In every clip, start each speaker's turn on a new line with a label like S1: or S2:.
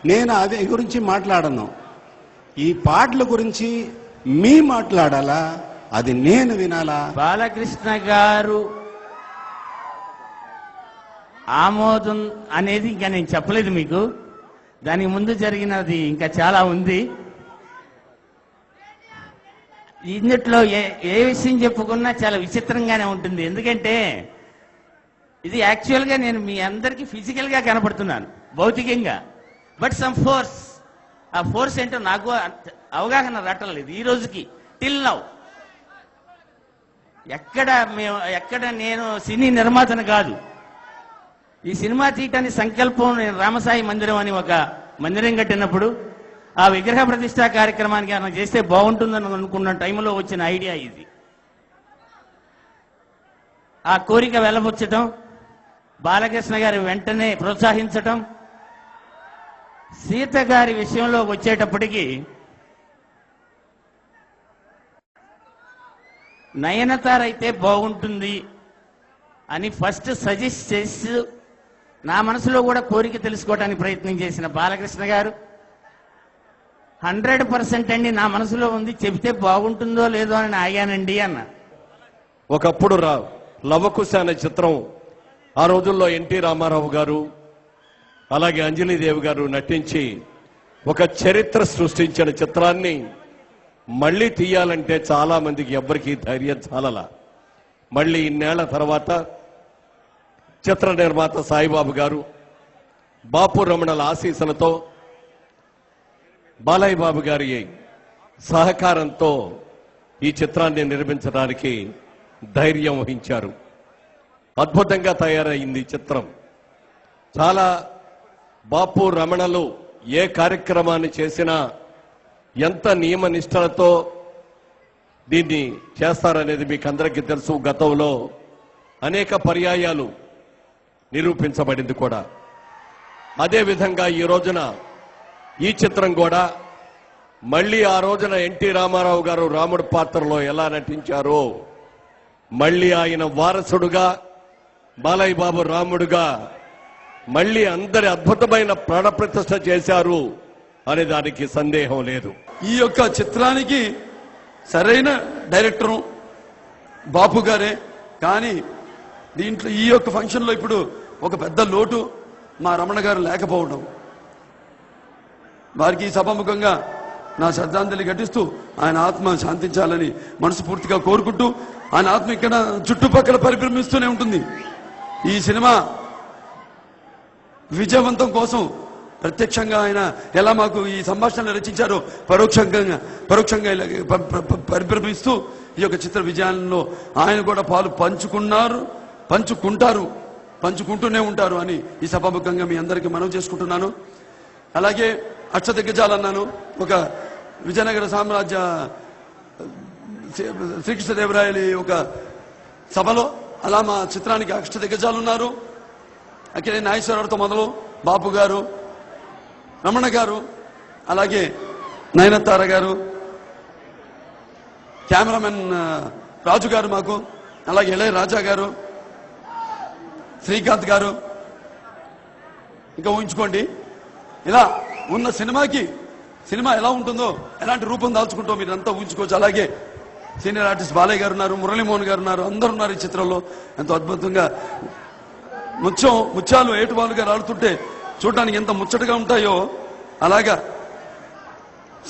S1: నేను అవి గురించి మాట్లాడను. ఈ పాటల గురించి మీ మాట్లాడాలా, అది నేను వినాలా?
S2: బాలకృష్ణ గారు ఆమోదం అనేది ఇంకా నేను చెప్పలేదు మీకు. దానికి ముందు జరిగినది ఇంకా చాలా ఉంది. ఇందుట్లో ఏ విషయం చెప్పుకున్నా చాలా విచిత్రంగానే ఉంటుంది. ఎందుకంటే ఇది యాక్చువల్గా నేను మీ అందరికీ ఫిజికల్గా కనపడుతున్నాను, భౌతికంగా. బట్ సమ్ ఫోర్స్, ఆ ఫోర్స్ ఏంటో నాకు అవగాహన రావట్లేదు ఈ రోజుకి, టిల్ నౌ. ఎక్కడ నేను సినీ నిర్మాతను కాదు. ఈ సినిమా తీయటానికి సంకల్పం నేను రామసాయి మందిరం అని ఒక మందిరం కట్టినప్పుడు ఆ విగ్రహ ప్రతిష్టా కార్యక్రమానికి ఆయన చేస్తే బాగుంటుందని అనుకున్న టైంలో వచ్చిన ఐడియా ఇది. ఆ కోరిక వెలబుచ్చటం, బాలకృష్ణ గారి వెంటనే ప్రోత్సహించటం. సీత గారి విషయంలో వచ్చేటప్పటికి నయనతార అయితే బాగుంటుంది అని ఫస్ట్ సజెస్ట్ చేసి నా మనసులో కూడా కోరిక తెలుసుకోవడానికి ప్రయత్నం చేసిన బాలకృష్ణ గారు 100% అండి నా మనసులో ఉంది, చెబితే బాగుంటుందో లేదో అని ఆగానండి అన్న.
S3: ఒకప్పుడు లవకుశ అనే చిత్రం ఆ రోజుల్లో ఎన్టీ రామారావు గారు అలాగే అంజలీదేవి గారు నటించి ఒక చరిత్ర సృష్టించిన చిత్రాన్ని మళ్లీ తీయాలంటే చాలా మందికి ఎవ్వరికీ ధైర్యం చాలలా. మళ్లీ ఇన్నేళ్ల తర్వాత చిత్ర నిర్మాత సాయిబాబు గారు బాపు రమణల ఆశీస్సులతో బాలయ్య బాబు గారి సహకారంతో ఈ చిత్రాన్ని నిర్మించడానికి ధైర్యం వహించారు. అద్భుతంగా తయారైంది చిత్రం. చాలా బాపు రమణలు ఏ కార్యక్రమాన్ని చేసినా ఎంత నియమ నిష్టలతో దీన్ని చేస్తారనేది మీకు అందరికీ తెలుసు. గతంలో అనేక పర్యాయాలు నిరూపించబడింది కూడా. అదేవిధంగా ఈ రోజున ఈ చిత్రం కూడా మళ్లీ ఆ రోజున ఎన్టీ రామారావు గారు రాముడి పాత్రలో ఎలా నటించారో మళ్లీ ఆయన వారసుడుగా బాలయ్య బాబు రాముడుగా మళ్లీ అందరి అద్భుతమైన ప్రాణప్రతిష్ఠ చేశారు అనే దానికి సందేహం లేదు.
S4: ఈ యొక్క చిత్రానికి సరైన డైరెక్టరు బాపు గారే. కానీ దీంట్లో ఈ యొక్క ఫంక్షన్లో ఇప్పుడు ఒక పెద్ద లోటు మా రమణ గారు లేకపోవడం. వారికి సభాముఖంగా నా శ్రద్ధాంజలి ఘటిస్తూ ఆయన ఆత్మ శాంతించాలని మనస్ఫూర్తిగా కోరుకుంటూ, ఆయన ఆత్మ ఇక్కడ చుట్టుపక్కల పరిభ్రమిస్తూనే ఉంటుంది. ఈ సినిమా విజయవంతం కోసం ప్రత్యక్షంగా ఆయన ఎలా మాకు ఈ సంభాషణలు రచించారో పరోక్షంగా పరిభ్రమిస్తూ ఈ యొక్క చిత్ర విజయాల్లో ఆయన కూడా పాలు పంచుకుంటూనే ఉంటారు అని ఈ సభాముఖంగా మీ అందరికీ మనవి చేసుకుంటున్నాను. అలాగే అష్టదిగ్గజాలన్నాను. ఒక విజయనగర సామ్రాజ్య శ్రీకృష్ణదేవరాయలి ఒక సభలో అలా మా చిత్రానికి అష్టదిగ్గజాలు ఉన్నారు. అక్కడే నాగేశ్వరరావుతో మొదలు బాపు గారు, రమణ గారు, అలాగే నయనతార గారు, కెమెరామెన్ రాజు గారు మాకు, అలాగే ఇళయ రాజా గారు, శ్రీకాంత్ గారు. ఇంకా ఊహించుకోండి, ఇలా ఉన్న సినిమా ఎలా ఉంటుందో, ఎలాంటి రూపం దాల్చుకుంటో మీరు అంతా ఊహించుకోవచ్చు. అలాగే సీనియర్ ఆర్టిస్ట్ బాలయ్య గారు ఉన్నారు, మురళీమోహన్ గారు ఉన్నారు, అందరు ఉన్నారు ఈ చిత్రంలో. ఎంతో అద్భుతంగా ముత్యాలు ఏటువాలుగా రాలుతుంటే చూడడానికి ఎంత ముచ్చటగా ఉంటాయో అలాగా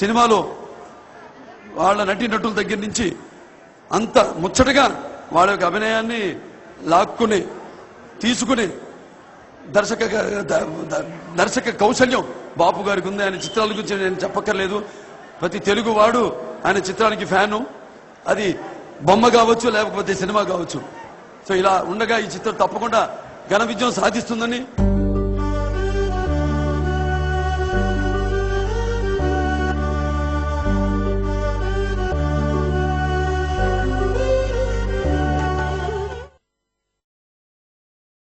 S4: సినిమాలో వాళ్ళ నటీనటుల దగ్గర నుంచి అంత ముచ్చటగా వాళ్ళ యొక్క అభినయాన్ని తీసుకుని దర్శక కౌశల్యం బాపు గారికి ఉంది. ఆయన చిత్రాల గురించి నేను చెప్పక్కర్లేదు. ప్రతి తెలుగు వాడు ఆయన చిత్రానికి ఫ్యాను. అది బొమ్మ కావచ్చు, లేకపోతే సినిమా కావచ్చు. సో ఇలా ఉండగా ఈ చిత్రం తప్పకుండా ఘన విజయం సాధిస్తుందని